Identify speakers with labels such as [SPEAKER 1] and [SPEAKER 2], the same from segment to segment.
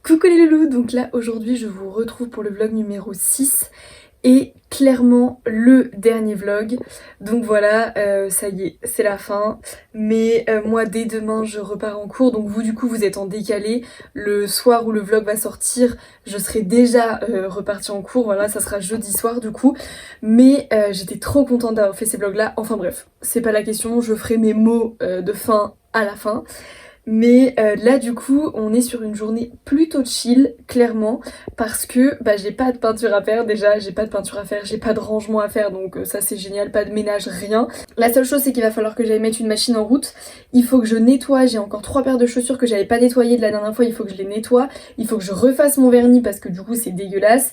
[SPEAKER 1] Coucou les loulous, donc là aujourd'hui je vous retrouve pour le vlog numéro 6 et clairement le dernier vlog. Donc voilà, ça y est, c'est la fin. Mais moi dès demain je repars en cours, donc vous du coup vous êtes en décalé. Le soir où le vlog va sortir, je serai déjà repartie en cours, voilà, ça sera jeudi soir du coup. Mais j'étais trop contente d'avoir fait ces vlogs là, enfin bref, c'est pas la question, je ferai mes mots de fin à la fin. Mais là du coup on est sur une journée plutôt chill clairement parce que j'ai pas de peinture à faire déjà, j'ai pas de rangement à faire donc ça c'est génial, pas de ménage, rien. La seule chose c'est qu'il va falloir que j'aille mettre une machine en route, il faut que je nettoie, j'ai encore 3 paires de chaussures que j'avais pas nettoyées de la dernière fois, il faut que je les nettoie, il faut que je refasse mon vernis parce que du coup c'est dégueulasse.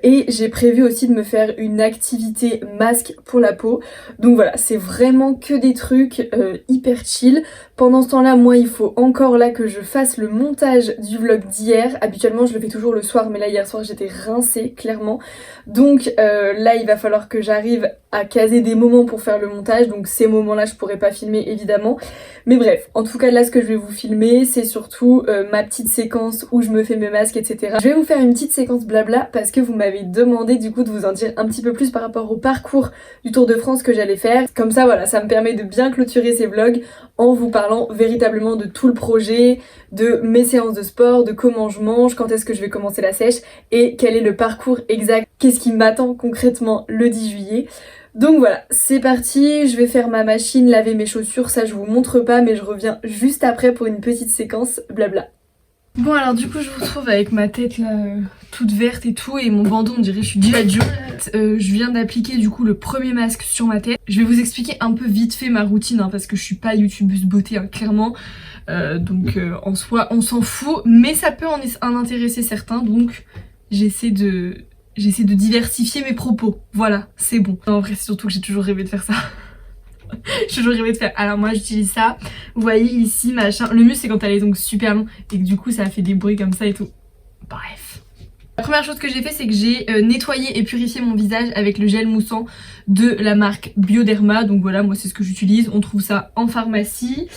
[SPEAKER 1] Et j'ai prévu aussi de me faire une activité masque pour la peau. Donc voilà, c'est vraiment que des trucs hyper chill. Pendant ce temps-là, moi, il faut encore là que je fasse le montage du vlog d'hier. Habituellement, je le fais toujours le soir, mais là, hier soir, j'étais rincée, clairement. Donc là, il va falloir que j'arrive à caser des moments pour faire le montage. Donc ces moments-là, je pourrais pas filmer, évidemment. Mais bref, en tout cas, là, ce que je vais vous filmer, c'est surtout ma petite séquence où je me fais mes masques, etc. Je vais vous faire une petite séquence blabla parce que vous m'avez demandé du coup de vous en dire un petit peu plus par rapport au parcours du Tour de France que j'allais faire. Comme ça, voilà, ça me permet de bien clôturer ces vlogs en vous parlant véritablement de tout le projet, de mes séances de sport, de comment je mange, quand est-ce que je vais commencer la sèche et quel est le parcours exact, qu'est-ce qui m'attend concrètement le 10 juillet. Donc voilà, c'est parti, je vais faire ma machine, laver mes chaussures, ça je vous montre pas mais je reviens juste après pour une petite séquence blabla. Bon alors du coup je vous retrouve avec ma tête là toute verte et tout et mon bandeau on dirait que je suis G.I. Joe. Je viens d'appliquer du coup le premier masque sur ma tête. Je vais vous expliquer un peu vite fait ma routine parce que je suis pas youtubeuse beauté clairement. Donc en soi on s'en fout mais ça peut en intéresser certains donc j'essaie de diversifier mes propos. Voilà, c'est bon. En vrai c'est surtout que j'ai toujours rêvé de faire ça. J'ai toujours rêvé de faire. Alors moi j'utilise ça. Vous voyez ici machin. Le mieux c'est quand elle est donc super long et que du coup ça fait des bruits comme ça et tout. Bref. La première chose que j'ai fait c'est que j'ai nettoyé et purifié mon visage avec le gel moussant de la marque Bioderma. Donc voilà, moi c'est ce que j'utilise. On trouve ça en pharmacie.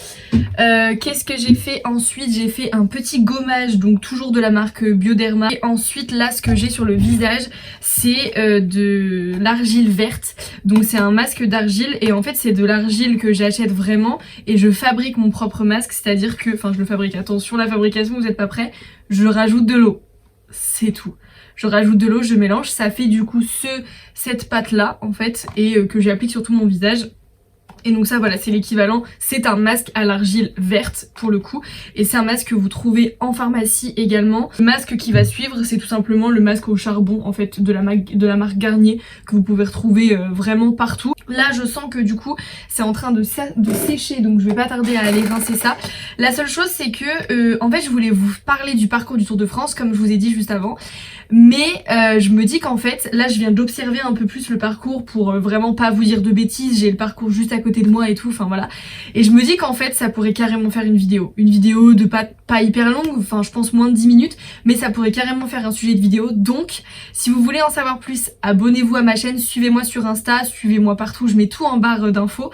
[SPEAKER 1] Qu'est-ce que j'ai fait ensuite? J'ai fait un petit gommage, donc toujours de la marque Bioderma. Et ensuite là ce que j'ai sur le visage c'est de l'argile verte. Donc c'est un masque d'argile et en fait c'est de l'argile que j'achète vraiment et je fabrique mon propre masque. C'est-à-dire que, enfin je le fabrique, attention la fabrication vous êtes pas prêts, je rajoute de l'eau. C'est tout. Je rajoute de l'eau, je mélange, ça fait du coup cette pâte là en fait et que j'applique sur tout mon visage. Et donc ça voilà, c'est l'équivalent, c'est un masque à l'argile verte pour le coup et c'est un masque que vous trouvez en pharmacie également. Le masque qui va suivre c'est tout simplement le masque au charbon en fait de la marque Garnier que vous pouvez retrouver vraiment partout. Là je sens que du coup c'est en train de sécher donc je vais pas tarder à aller rincer ça. La seule chose c'est que en fait je voulais vous parler du parcours du Tour de France comme je vous ai dit juste avant. Mais je me dis qu'en fait là je viens d'observer un peu plus le parcours pour vraiment pas vous dire de bêtises, j'ai le parcours juste à côté de moi et tout, enfin voilà. Et je me dis qu'en fait ça pourrait carrément faire une vidéo de pas hyper longue, enfin je pense moins de 10 minutes, mais ça pourrait carrément faire un sujet de vidéo. Donc si vous voulez en savoir plus, abonnez-vous à ma chaîne, suivez-moi sur Insta, suivez-moi partout, je mets tout en barre d'infos.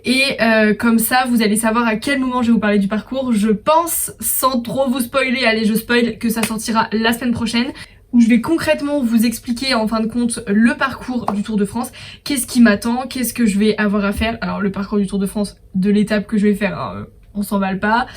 [SPEAKER 1] Et comme ça vous allez savoir à quel moment je vais vous parler du parcours. Je pense, sans trop vous spoiler, allez je spoil, que ça sortira la semaine prochaine, où je vais concrètement vous expliquer en fin de compte le parcours du Tour de France, qu'est-ce qui m'attend, qu'est-ce que je vais avoir à faire. Alors le parcours du Tour de France, de l'étape que je vais faire, hein, on s'emballe pas.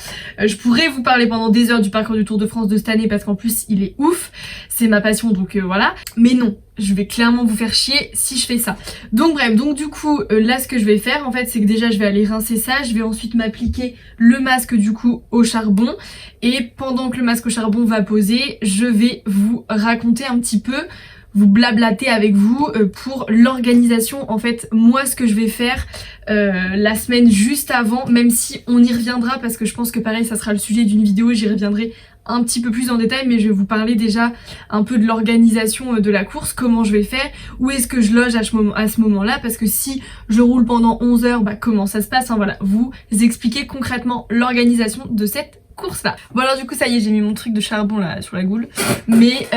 [SPEAKER 1] Je pourrais vous parler pendant des heures du parcours du Tour de France de cette année parce qu'en plus il est ouf, c'est ma passion donc voilà. Mais non, je vais clairement vous faire chier si je fais ça. Donc bref, donc du coup là ce que je vais faire en fait c'est que déjà je vais aller rincer ça, je vais ensuite m'appliquer le masque du coup au charbon et pendant que le masque au charbon va poser, je vais vous raconter un petit peu, vous blablater avec vous pour l'organisation. En fait moi ce que je vais faire la semaine juste avant, même si on y reviendra parce que je pense que pareil ça sera le sujet d'une vidéo, j'y reviendrai un petit peu plus en détail, mais je vais vous parler déjà un peu de l'organisation de la course, comment je vais faire, où est-ce que je loge à ce moment-là, parce que si je roule pendant 11 heures, comment ça se passe, hein, voilà, vous expliquer concrètement l'organisation de cette course là. Bon alors du coup ça y est, j'ai mis mon truc de charbon là sur la goule, mais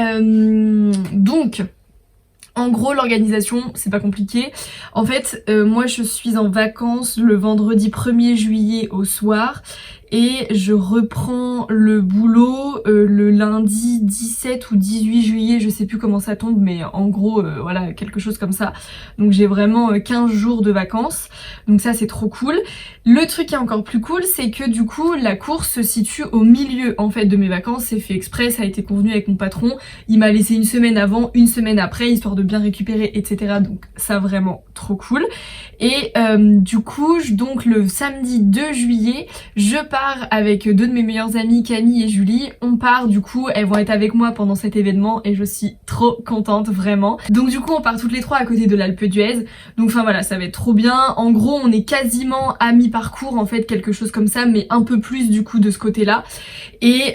[SPEAKER 1] donc en gros l'organisation c'est pas compliqué. En fait moi je suis en vacances le vendredi 1er juillet au soir et je reprends le boulot le lundi 17 ou 18 juillet, je sais plus comment ça tombe, mais en gros voilà, quelque chose comme ça. Donc j'ai vraiment 15 jours de vacances, donc ça c'est trop cool. Le truc qui est encore plus cool, c'est que du coup la course se situe au milieu en fait de mes vacances, c'est fait exprès, ça a été convenu avec mon patron, il m'a laissé une semaine avant, une semaine après, histoire de bien récupérer, etc. Donc ça vraiment trop cool. Et du coup, donc le samedi 2 juillet, je pars avec deux de mes meilleures amies, Camille et Julie. On part du coup, elles vont être avec moi pendant cet événement et je suis trop contente, vraiment. Donc du coup, on part toutes les trois à côté de l'Alpe d'Huez. Donc enfin voilà, ça va être trop bien. En gros, on est quasiment à mi-parcours en fait, quelque chose comme ça, mais un peu plus du coup de ce côté-là. Et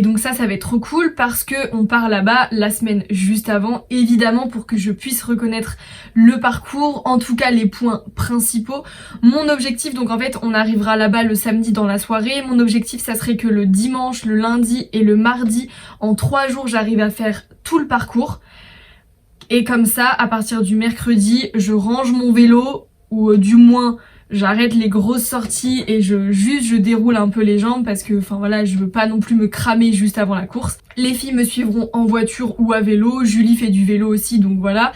[SPEAKER 1] donc ça va être trop cool parce que on part là-bas la semaine juste avant, évidemment pour que je puisse reconnaître le parcours, en tout cas les points principaux. Mon objectif, donc en fait on arrivera là-bas le samedi dans la soirée, mon objectif ça serait que le dimanche, le lundi et le mardi, en 3 jours j'arrive à faire tout le parcours. Et comme ça, à partir du mercredi, je range mon vélo, ou du moins j'arrête les grosses sorties et je déroule un peu les jambes parce que enfin voilà, je veux pas non plus me cramer juste avant la course. Les filles me suivront en voiture ou à vélo, Julie fait du vélo aussi, donc voilà,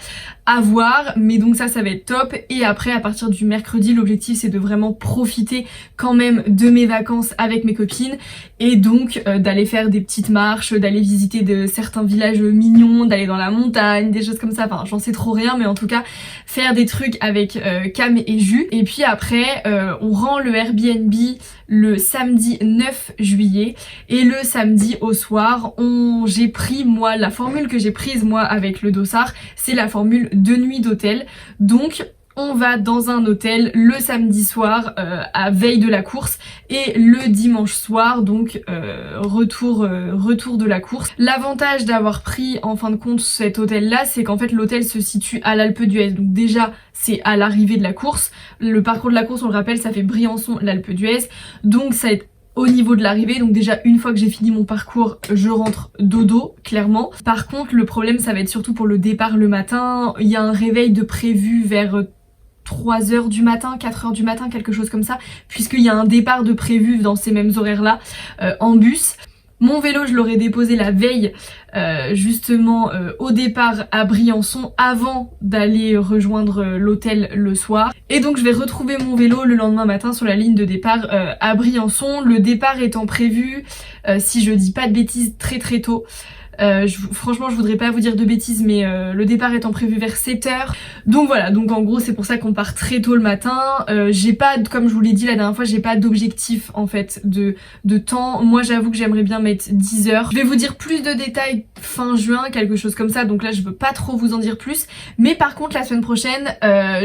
[SPEAKER 1] à voir. Mais donc ça va être top. Et après, à partir du mercredi, l'objectif c'est de vraiment profiter quand même de mes vacances avec mes copines et donc d'aller faire des petites marches, d'aller visiter certains villages mignons, d'aller dans la montagne, des choses comme ça. Enfin j'en sais trop rien, mais en tout cas faire des trucs avec Cam et Ju. Et puis après on rend le Airbnb le samedi 9 juillet et le samedi au soir j'ai pris moi la formule que j'ai prise moi avec le dossard, c'est la formule 2 nuits d'hôtel. Donc on va dans un hôtel le samedi soir à veille de la course et le dimanche soir donc retour de la course. L'avantage d'avoir pris en fin de compte cet hôtel là, c'est qu'en fait l'hôtel se situe à l'Alpe d'Huez, donc déjà c'est à l'arrivée de la course. Le parcours de la course, on le rappelle, ça fait Briançon, l'Alpe d'Huez, donc ça va être au niveau de l'arrivée, donc déjà une fois que j'ai fini mon parcours, je rentre dodo, clairement. Par contre, le problème ça va être surtout pour le départ le matin. Il y a un réveil de prévu vers 3h du matin, 4h du matin, quelque chose comme ça, puisqu'il y a un départ de prévu dans ces mêmes horaires là en bus. Mon vélo, je l'aurais déposé la veille justement au départ à Briançon avant d'aller rejoindre l'hôtel le soir. Et donc je vais retrouver mon vélo le lendemain matin sur la ligne de départ à Briançon. Le départ étant prévu, si je dis pas de bêtises, très très tôt. Franchement je voudrais pas vous dire de bêtises, mais le départ étant prévu vers 7h. Donc voilà, donc en gros c'est pour ça qu'on part très tôt le matin. J'ai pas, comme je vous l'ai dit la dernière fois, j'ai pas d'objectif en fait de temps. Moi j'avoue que j'aimerais bien mettre 10h. Je vais vous dire plus de détails fin juin, quelque chose comme ça, donc là je veux pas trop vous en dire plus. Mais par contre la semaine prochaine,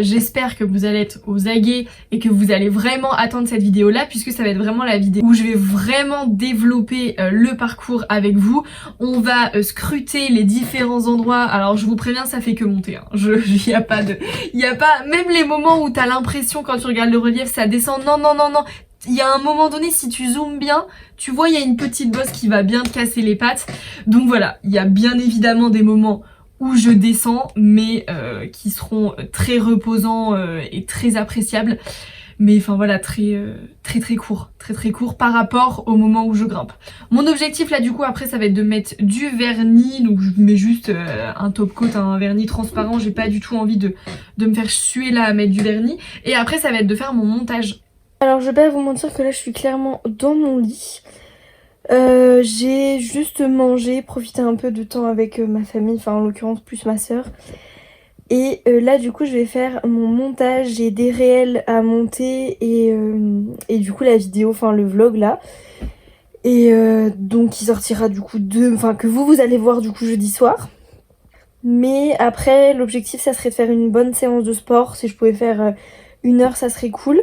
[SPEAKER 1] j'espère que vous allez être aux aguets et que vous allez vraiment attendre cette vidéo là, puisque ça va être vraiment la vidéo où je vais vraiment développer le parcours avec vous. On va scruter les différents endroits. Alors je vous préviens, ça fait que monter, hein. Y a pas, même les moments où t'as l'impression quand tu regardes le relief ça descend, non. Il y a un moment donné, si tu zoomes bien, tu vois il y a une petite bosse qui va bien te casser les pattes. Donc voilà, il y a bien évidemment des moments où je descends, mais qui seront très reposants et très appréciables. Mais enfin voilà, très court par rapport au moment où je grimpe. Mon objectif là du coup après ça va être de mettre du vernis, donc je mets juste un top coat, un vernis transparent, j'ai pas du tout envie de me faire suer là à mettre du vernis. Et après ça va être de faire mon montage. Alors je vais pas vous mentir que là je suis clairement dans mon lit. J'ai juste mangé, profité un peu de temps avec ma famille, enfin en l'occurrence plus ma soeur. Et là du coup je vais faire mon montage, j'ai des réels à monter et du coup la vidéo, enfin le vlog là. Et donc il sortira du coup que vous allez voir du coup jeudi soir. Mais après l'objectif ça serait de faire une bonne séance de sport, si je pouvais faire 1 heure ça serait cool.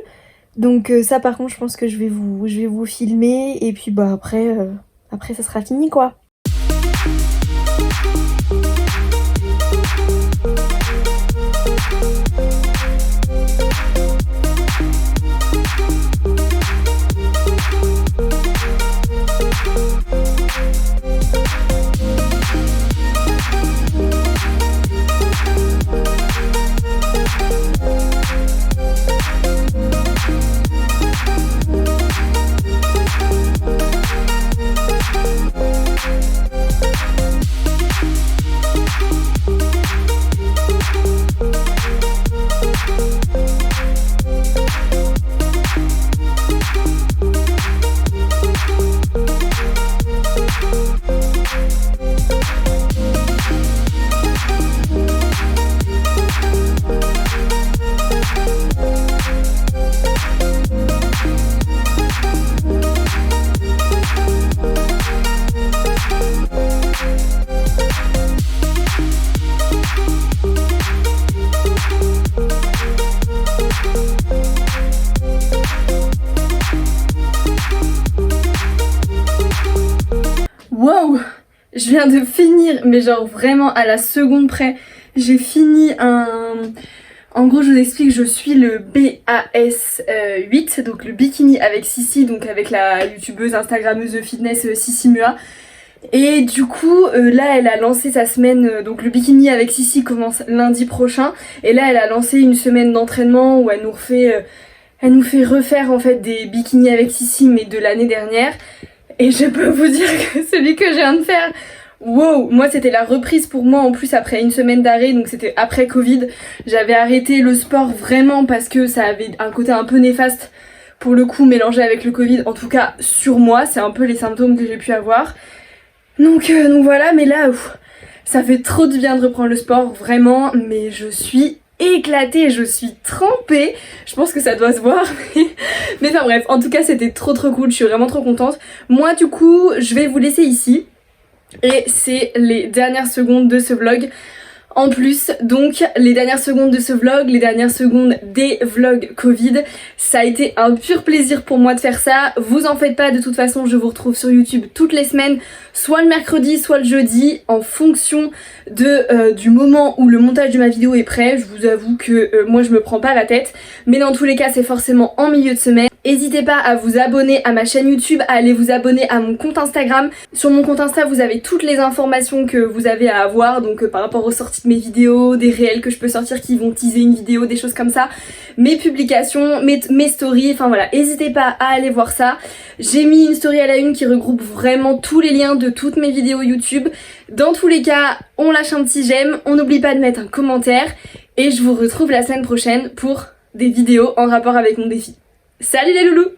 [SPEAKER 1] Donc ça par contre je pense que je vais vous filmer et puis bah après ça sera fini quoi. Wow! Je viens de finir, mais genre vraiment à la seconde près, j'ai fini un... En gros, je vous explique, je suis le BAS 8, donc le bikini avec Sissi, donc avec la youtubeuse, instagrammeuse fitness Sissi Mua. Et du coup, là, elle a lancé sa semaine, donc le bikini avec Sissi commence lundi prochain. Et là, elle a lancé une semaine d'entraînement où elle nous fait refaire en fait des bikinis avec Sissi, mais de l'année dernière. Et je peux vous dire que celui que je viens de faire, wow, moi c'était la reprise pour moi en plus après une semaine d'arrêt, donc c'était après Covid. J'avais arrêté le sport vraiment parce que ça avait un côté un peu néfaste pour le coup mélangé avec le Covid, en tout cas sur moi, c'est un peu les symptômes que j'ai pu avoir. Donc voilà, mais là, ça fait trop du bien de reprendre le sport, vraiment, mais je suis éclatée, je suis trempée, je pense que ça doit se voir, mais enfin bref, en tout cas c'était trop cool, je suis vraiment trop contente. Moi du coup, je vais vous laisser ici, et c'est les dernières secondes de ce vlog. En plus, donc, les dernières secondes de ce vlog, les dernières secondes des vlogs Covid, ça a été un pur plaisir pour moi de faire ça. Vous en faites pas, de toute façon, je vous retrouve sur YouTube toutes les semaines, soit le mercredi, soit le jeudi, en fonction du moment où le montage de ma vidéo est prêt. Je vous avoue que moi, je me prends pas la tête, mais dans tous les cas, c'est forcément en milieu de semaine. N'hésitez pas à vous abonner à ma chaîne YouTube, à aller vous abonner à mon compte Instagram. Sur mon compte Insta, vous avez toutes les informations que vous avez à avoir, donc par rapport aux sorties de mes vidéos, des réels que je peux sortir qui vont teaser une vidéo, des choses comme ça, mes publications, mes stories, enfin voilà, n'hésitez pas à aller voir ça. J'ai mis une story à la une qui regroupe vraiment tous les liens de toutes mes vidéos YouTube. Dans tous les cas, on lâche un petit j'aime, on n'oublie pas de mettre un commentaire, et je vous retrouve la semaine prochaine pour des vidéos en rapport avec mon défi. Salut les loulous!